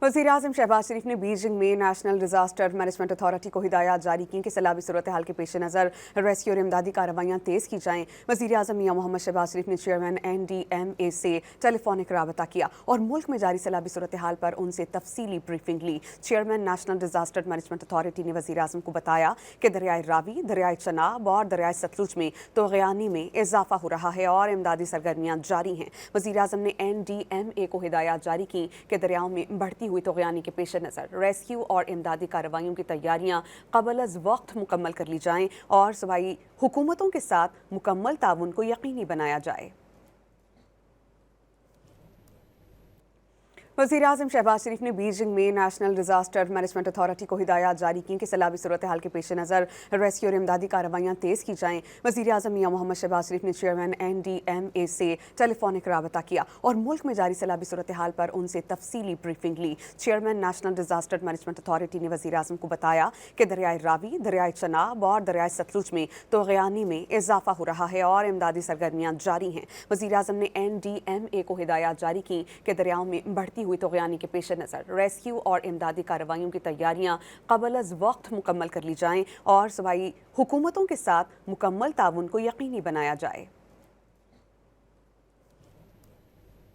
वज़ीर-ए-आज़म शहबाज शरीफ ने बीजिंग में नेशनल डिजास्टर मैनेजमेंट अथॉरिटी को हिदायत जारी की कि सैलाबी सूरत हाल के पेश नज़र रेस्क्यू और इमदादी कार्रवाइयाँ तेज़ की जाएँ। वज़ीर-ए-आज़म मियां मोहम्मद शहबाज शरीफ ने चेयरमैन NDMA से टेलीफोनिक राबता किया और मुल्क में जारी सैलाबी सूरत हाल पर उनसे तफसीली ब्रीफिंग ली। Chairman national disaster management authority ने वज़ीर-ए-आज़म को बताया कि दरियाए रावी, दरियाए चनाब और दरियाए सतलुज में तोग़यानी में इजाफा हो रहा है और इमदादी सरगर्मियाँ जारी हैं। वज़ीर-ए-आज़म ने NDMA को हिदायत जारी की कि दरियाओं में बढ़ती हुई तोग़यानी के पेश नज़र रेस्क्यू और इमदादी कार्रवाइयों की तैयारियां कबल अज़ वक्त मुकम्मल कर ली जाएं और सूबाई हुकूमतों के साथ मुकम्मल ताउन को यकीनी बनाया जाए। वज़ीर-ए-आज़म शहबाज शरीफ ने बीजिंग में नेशनल डिजास्टर मैनेजमेंट अथॉरिटी को हिदायत जारी की कि सैलाबी सूरत हाल के पेश नज़र रेस्क्यू और इमदादी कार्रवाइयाँ तेज़ की जाएँ। वज़ीर-ए-आज़म मियां मोहम्मद शहबाज शरीफ ने चेयरमैन NDMA से टेलीफोनिक राबता किया और मुल्क में जारी सैलाबी सूरत हाल पर उनसे तफसीली ब्रीफिंग ली। Chairman national disaster management authority ने वज़ीर-ए-आज़म को बताया कि दरियाए रावी, दरियाए चनाब और दरियाए सतलुज में तोग़यानी में इजाफा हो रहा है और इमदादी सरगर्मियाँ जारी हैं। वज़ीर-ए-आज़म ने NDMA को हिदायत जारी की कि दरियाओं में बढ़ती हुई तोग़यानी के पेश नज़र रेस्क्यू और इमदादी कार्रवाइयों की तैयारियां कबल अज़ वक्त मुकम्मल कर ली जाएं और सूबाई हुकूमतों के साथ मुकम्मल ताउन को यकीनी बनाया जाए।